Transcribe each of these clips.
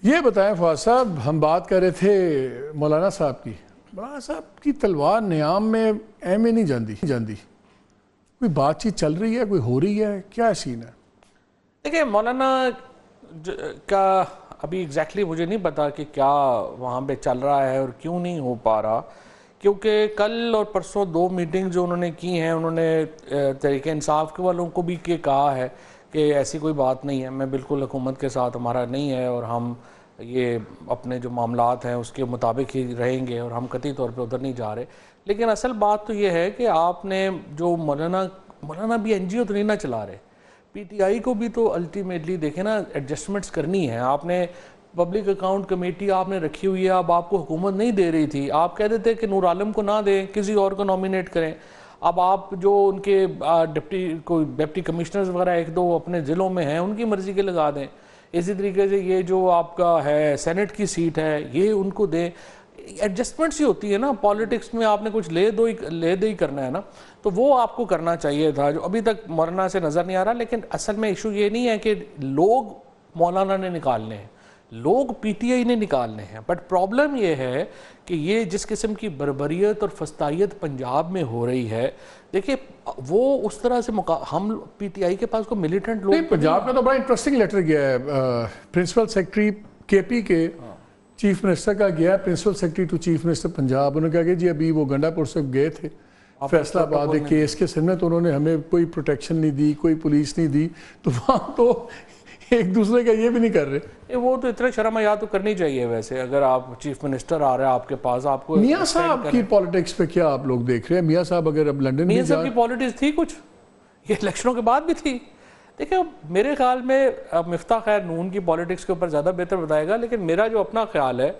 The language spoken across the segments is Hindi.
ये बताएं फवाद साहब, हम बात कर रहे थे मौलाना साहब की। मौलाना साहब की तलवार नियाम में एम नहीं जाती। कोई बातचीत चल रही है, कोई हो रही है, क्या सीन है? देखिए मौलाना का अभी एग्जैक्टली मुझे नहीं पता कि क्या वहाँ पे चल रहा है और क्यों नहीं हो पा रहा, क्योंकि कल और परसों 2 मीटिंग जो उन्होंने की हैं, उन्होंने तहरीक इंसाफ के वालों को भी के कहा है कि ऐसी कोई बात नहीं है, मैं बिल्कुल हुकूमत के साथ हमारा नहीं है और हम ये अपने जो मामलात हैं उसके मुताबिक ही रहेंगे और हम कतई तौर पे उधर नहीं जा रहे। लेकिन असल बात तो ये है कि आपने जो मौलाना भी NGO तो नहीं ना चला रहे, PTI को भी तो अल्टीमेटली देखें ना, एडजस्टमेंट्स करनी है। आपने पब्लिक अकाउंट कमेटी आपने रखी हुई है, अब आपको हुकूमत नहीं दे रही थी, आप कहते थे कि नूर आलम को ना दें, किसी और को नॉमिनेट करें। अब आप जो उनके डिप्टी कमिश्नर्स वगैरह 1-2 अपने ज़िलों में हैं, उनकी मर्ज़ी के लगा दें। इसी तरीके से ये जो आपका है सेनेट की सीट है, ये उनको दें। एडजस्टमेंट्स ही होती है ना पॉलिटिक्स में, आपने कुछ ले दे ही करना है ना, तो वो आपको करना चाहिए था, जो अभी तक मौलाना से नज़र नहीं आ रहा। लेकिन असल में इशू ये नहीं है कि लोग मौलाना ने निकालने हैं, लोग PTI ने निकालने हैं, बट प्रॉब्लम ये है कि ये जिस किस्म की बर्बरियत और फस्तायत पंजाब में हो रही है, देखिए वो उस तरह से हम PTI के पास को मिलिटेंट लोग पंजाब में तो बड़ा इंटरेस्टिंग लेटर गया है प्रिंसिपल सेक्रेटरी KP के चीफ मिनिस्टर का गया, principal secretary to chief minister Punjab. उन्होंने कहा कि जी अभी वो गंडापुर से गए थे फैसलाबाद एक केस के सिर में, तो उन्होंने हमें कोई प्रोटेक्शन नहीं दी, कोई पुलिस नहीं दी, तो वहाँ तो एक दूसरे का ये भी नहीं कर रहे। वो तो इतने शर्म हया तो करनी चाहिए। वैसे अगर आप चीफ मिनिस्टर आ रहे हैं आपके पास, आपको मियाँ साहब की पॉलिटिक्स पे क्या आप लोग देख रहे हैं? मियाँ साहब अगर अब लंदन मियाँ साहब की पॉलिटिक्स थी कुछ, ये इलेक्शनों के बाद भी थी। देखिए मेरे ख्याल में मिफ्ता खैर नून की पॉलिटिक्स के ऊपर ज़्यादा बेहतर बताएगा, लेकिन मेरा जो अपना ख्याल है,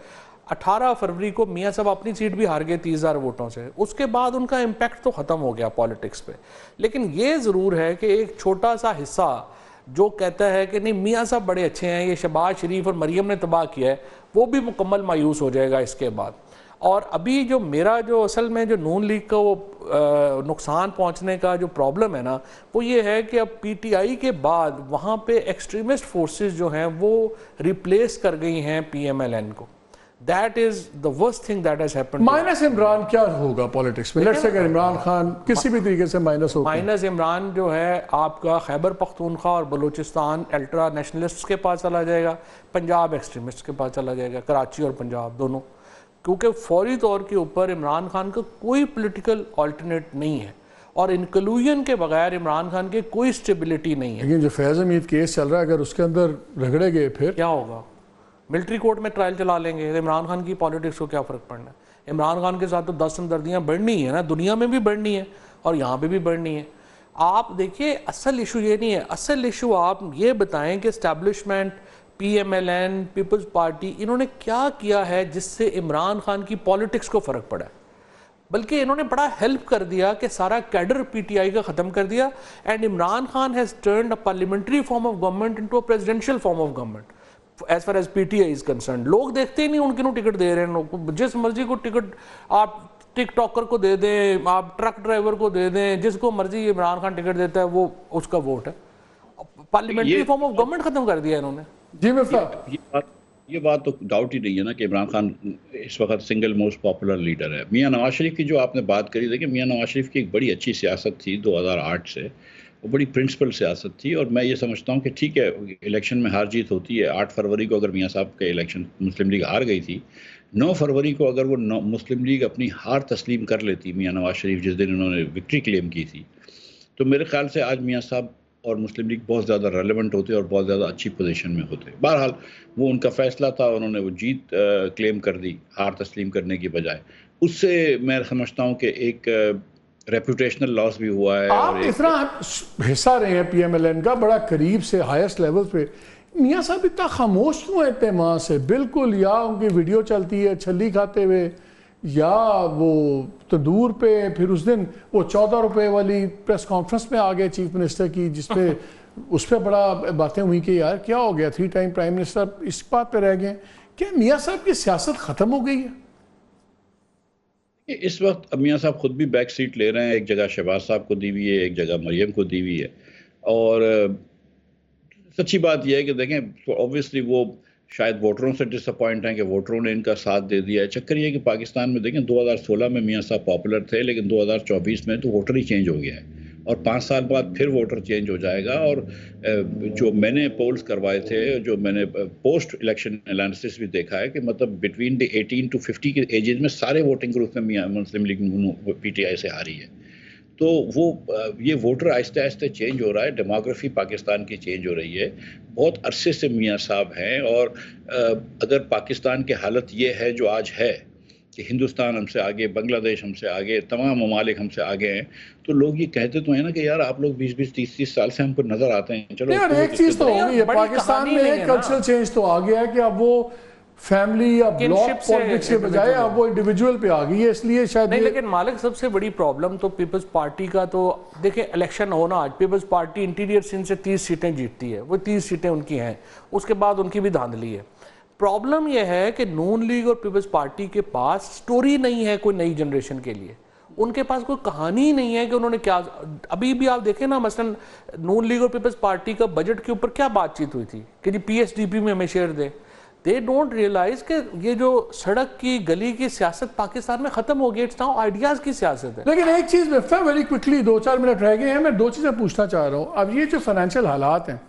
18 फरवरी को मियाँ साहब अपनी सीट भी हार गए 30,000 वोटों से, उसके बाद उनका इम्पैक्ट तो ख़त्म हो गया पॉलिटिक्स पे। लेकिन ये ज़रूर है कि एक छोटा सा हिस्सा जो कहता है कि नहीं मियाँ साहब बड़े अच्छे हैं, ये शहबाज शरीफ और मरियम ने तबाह किया है, वो भी मुकम्मल मायूस हो जाएगा इसके बाद। और अभी जो मेरा जो असल में जो नून लीग का वो नुकसान पहुंचने का जो प्रॉब्लम है ना, वो ये है कि अब PTI के बाद वहाँ पे एक्सट्रीमिस्ट फोर्सेस जो हैं वो रिप्लेस कर गई हैं PMLN को। That is the worst thing that has happened. Minus Imran क्या होगा पॉलिटिक्स में? लेट्स से अगर इमरान खान किसी भी तरीके से माइनस हो, माइनस इमरान जो है आपका खैबर पख्तूनख्वा और बलूचिस्तान अल्ट्रा नेशनलिस्ट के पास चला जाएगा, पंजाब एक्सट्रीमिस्ट के पास चला जाएगा, कराची और पंजाब दोनों, क्योंकि फौरी तौर के ऊपर इमरान खान का कोई पॉलिटिकल अल्टरनेट नहीं है और इंक्लूजन के बगैर इमरान खान के कोई स्टेबिलिटी नहीं है। लेकिन जो फैज़ हमीद केस चल रहा है, अगर उसके अंदर रगड़े गए फिर क्या होगा? मिलिट्री कोर्ट में ट्रायल चला लेंगे, तो इमरान खान की पॉलिटिक्स को क्या फ़र्क पड़ना है? इमरान खान के साथ तो 10 हमदर्दियाँ बढ़नी है ना, दुनिया में भी बढ़नी है और यहाँ पे भी बढ़नी है। आप देखिए असल इशू ये नहीं है, असल इशू आप ये बताएं कि इस्टेब्लिशमेंट, PMLN, पीपल्स पार्टी, इन्होंने क्या किया है जिससे इमरान खान की पॉलिटिक्स को फ़र्क पड़ा है? बल्कि इन्होंने बड़ा हेल्प कर दिया कि सारा कैडर PTI का ख़त्म कर दिया, and Imran Khan has turned a parliamentary form of government into a presidential form of government as far as PTI is concern. लोग देखते ही नहीं उनके टिकट दे रहे हैं, जिस मर्जी को टिकट आप टिकटॉकर को दे दें, आप ट्रक ड्राइवर को दे दें, जिसको मर्जी इमरान खान टिकट देता है वो उसका वोट है। पार्लियामेंट्री फॉर्म ऑफ गवर्नमेंट खत्म कर दिया इन्होंने। जी ये बात तो डाउट ही नहीं है ना कि इमरान खान इस वक्त सिंगल मोस्ट पॉपुलर लीडर है। मियां नवाज शरीफ की जो आपने बात करी, देखिए मियां नवाज शरीफ की एक बड़ी अच्छी सियासत थी 2008 से, वो बड़ी प्रिंसिपल सियासत थी। और मैं ये समझता हूँ कि ठीक है इलेक्शन में हार जीत होती है। 8 फरवरी को अगर मियां साहब के इलेक्शन मुस्लिम लीग हार गई थी, 9 फरवरी को अगर वो मुस्लिम लीग अपनी हार तस्लीम कर लेती, मियां नवाज शरीफ जिस दिन उन्होंने विक्ट्री क्लेम की थी, तो मेरे ख्याल से आज मियां साहब और मुस्लिम लीग बहुत ज़्यादा रेलेवेंट होते और बहुत ज़्यादा अच्छी पोजीशन में होते। बहरहाल वो उनका फैसला था, उन्होंने वो जीत क्लेम कर दी हार तस्लीम करने की बजाय। उससे मैं समझता हूँ कि एक रेपुटेशनल लॉस भी हुआ है। आप और इस तरह हिस्सा रहे हैं PMLN का बड़ा करीब से, हाईएस्ट लेवल पे, मियाँ साहब इतना खामोश क्यों रहते हैं वहाँ से बिल्कुल? या उनकी वीडियो चलती है छली खाते हुए, या वो तंदूर पे, फिर उस दिन वो 14 रुपए वाली प्रेस कॉन्फ्रेंस में आ गए चीफ मिनिस्टर की, जिसपे उस पर बड़ा बातें हुई कि यार क्या हो गया, 3 टाइम प्राइम मिनिस्टर, इस बात पे रह गए। क्या मियाँ साहब की सियासत ख़त्म हो गई है? इस वक्त मियाँ साहब खुद भी बैक सीट ले रहे हैं। एक जगह शहबाज साहब को दी हुई है, एक जगह मरियम को दी हुई है। और सच्ची बात यह है कि देखें ऑब्वियसली वो शायद वोटरों से डिसअपॉइंट हैं कि वोटरों ने इनका साथ दे दिया है। चक्कर ये है कि पाकिस्तान में देखें 2016 में मियां साहब पॉपुलर थे, लेकिन 2024 में तो वोटर ही चेंज हो गया है और 5 साल बाद फिर वोटर चेंज हो जाएगा। और जो मैंने पोल्स करवाए थे, जो मैंने पोस्ट इलेक्शन एनालिसिस भी देखा है कि मतलब बिटवीन द 18 to 50 के एजेस में सारे वोटिंग ग्रुप में मियां मुस्लिम लीग पीटीआई से हारी है। तो वो ये वोटर आहिस्ते आहिस्ते चेंज हो रहा है, डेमोग्राफी पाकिस्तान की चेंज हो रही है। बहुत अरसे से मियां साहब हैं और अगर पाकिस्तान की हालत ये है जो आज है कि हिंदुस्तान हमसे आगे, बांग्लादेश हमसे आगे, तमाम ममालिक हमसे आगे हैं, तो लोग ये कहते तो हैं ना कि यार आप लोग 20-20, 30-30 साल से हमको नजर आते हैं। चलो यार एक चीज तो हो गई है, पाकिस्तान में एक कल्चरल चेंज तो आ गया है कि अब वो फैमिली या ब्लॉक पॉलिटिक्स के बजाय अब वो इंडिविजुअल पे आ गई है, इसलिए शायद नहीं। लेकिन मालिक सबसे बड़ी प्रॉब्लम तो पीपल्स पार्टी का, तो देखिए इलेक्शन हो ना, आज पीपल्स पार्टी इंटीरियर सिंध से 30 सीटें जीतती है, वो 30 सीटें उनकी हैं, उसके बाद उनकी भी धांधली है। प्रॉब्लम यह है कि नून लीग और पीपल्स पार्टी के पास स्टोरी नहीं है कोई नई जनरेशन के लिए, उनके पास कोई कहानी ही नहीं है कि उन्होंने क्या। अभी भी आप देखें ना, मसलन नून लीग और पीपल्स पार्टी का बजट के ऊपर क्या बातचीत हुई थी कि जी पीएसडीपी में हमें शेयर दें। दे डोंट रियलाइज कि ये जो सड़क की गली की सियासत पाकिस्तान में खत्म हो गई, इट्स नाउ आइडियाज की सियासत है। लेकिन एक चीज वेरी क्विकली, 2-4 मिनट रह गए हैं, मैं 2 चीजें पूछना चाह रहा हूँ। अब ये जो फाइनेंशियल हालात हैं,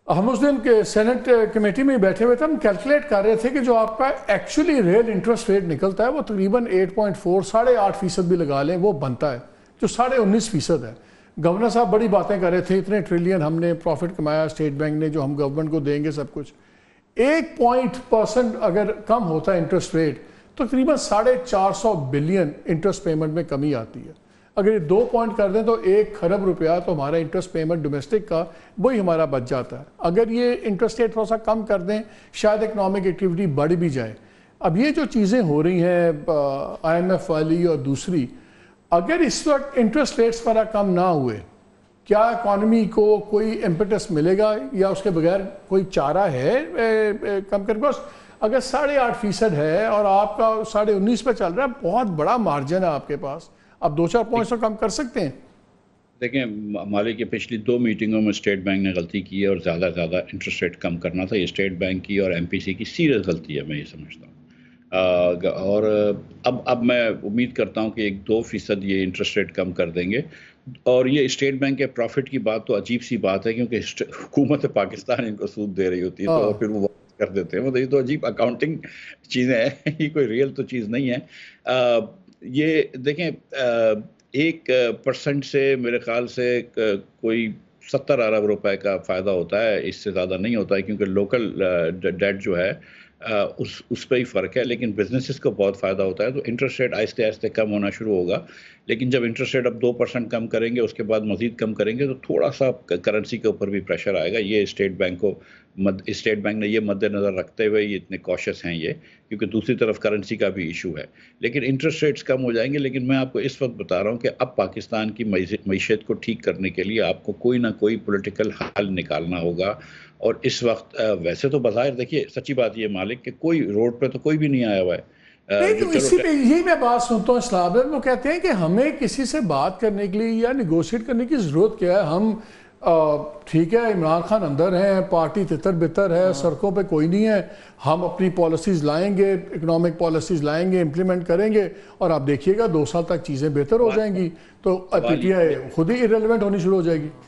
हम उस दिन के सेनेट कमेटी में बैठे हुए थे, हम कैलकुलेट कर रहे थे कि जो आपका एक्चुअली रियल इंटरेस्ट रेट निकलता है वो तकरीबन 8.4, 8.5% भी लगा लें वो बनता है, जो 19.5% है। गवर्नर साहब बड़ी बातें कर रहे थे, इतने ट्रिलियन हमने प्रॉफिट कमाया स्टेट बैंक ने, जो हम गवर्नमेंट को देंगे सब कुछ। 1% अगर कम होता है इंटरेस्ट रेट तो तकरीबन 450 बिलियन इंटरेस्ट पेमेंट में कमी आती है। अगर ये 2 पॉइंट कर दें तो 1 खरब रुपया तो हमारा इंटरेस्ट पेमेंट डोमेस्टिक का वही हमारा बच जाता है। अगर ये इंटरेस्ट रेट थोड़ा सा कम कर दें शायद इकनॉमिक एक्टिविटी बढ़ भी जाए। अब ये जो चीज़ें हो रही हैं IMF वाली और दूसरी, अगर इस वक्त इंटरेस्ट रेट्स पर कम ना हुए, क्या इकॉनमी को कोई इम्पेटस मिलेगा या उसके बगैर कोई चारा है कम करके? अगर 8.5% है और आपका 19.5 पे चल रहा है, बहुत बड़ा मार्जिन है आपके पास, आप 2-4 पॉइंट्स तो कम कर सकते हैं। देखें मालिक, के पिछली 2 मीटिंगों में स्टेट बैंक ने गलती की है और ज़्यादा इंटरेस्ट रेट कम करना था। ये स्टेट बैंक की और MPC की सीरियस गलती है, मैं ये समझता हूँ। और अब मैं उम्मीद करता हूँ कि 1-2% ये इंटरेस्ट रेट कम कर देंगे। और ये स्टेट बैंक के प्रॉफिट की बात तो अजीब सी बात है, क्योंकि हुकूमत पाकिस्तान इनको सूद दे रही होती है तो फिर वो कर देते हैं। मतलब ये तो अजीब अकाउंटिंग चीज़ें हैं, ये कोई रियल तो चीज़ नहीं है। ये देखें 1% से मेरे ख्याल से कोई 70 अरब रुपए का फ़ायदा होता है, इससे ज़्यादा नहीं होता है, क्योंकि लोकल डेट जो है उस पर ही फ़र्क है। लेकिन बिजनेसेस को बहुत फ़ायदा होता है। तो इंटरेस्ट रेट आहिस्ते आहिस्ते कम होना शुरू होगा। लेकिन जब इंटरेस्ट रेट अब 2% कम करेंगे, उसके बाद मज़ीद कम करेंगे, तो थोड़ा सा करेंसी के ऊपर भी प्रेशर आएगा। ये स्टेट बैंक ने ये मद्देनज़र रखते हुए ये इतने कॉशियस हैं ये, क्योंकि दूसरी तरफ करेंसी का भी इशू है। लेकिन इंटरेस्ट रेट्स कम हो जाएंगे। लेकिन मैं आपको इस वक्त बता रहा हूँ कि अब पाकिस्तान की मईशत को ठीक करने के लिए आपको कोई ना कोई पॉलिटिकल हल निकालना होगा। और इस वक्त वैसे तो बाज़ाहिर देखिए, सच्ची बात ये मालिक कि कोई रोड पे तो कोई भी नहीं आया हुआ है। तो इसी पे यही मैं बात सुनता हूँ इस्लाम में, वो कहते हैं कि हमें किसी से बात करने के लिए या निगोशिएट करने की ज़रूरत क्या है। हम ठीक है, इमरान खान अंदर हैं, पार्टी तितर बितर है, सड़कों पे कोई नहीं है, हम अपनी पॉलिसीज़ लाएंगे, इकोनॉमिक पॉलिसीज़ लाएंगे, इम्प्लीमेंट करेंगे और आप देखिएगा 2 साल तक चीज़ें बेहतर हो जाएंगी, तो PTI खुद ही इरेलेवेंट होनी शुरू हो जाएगी।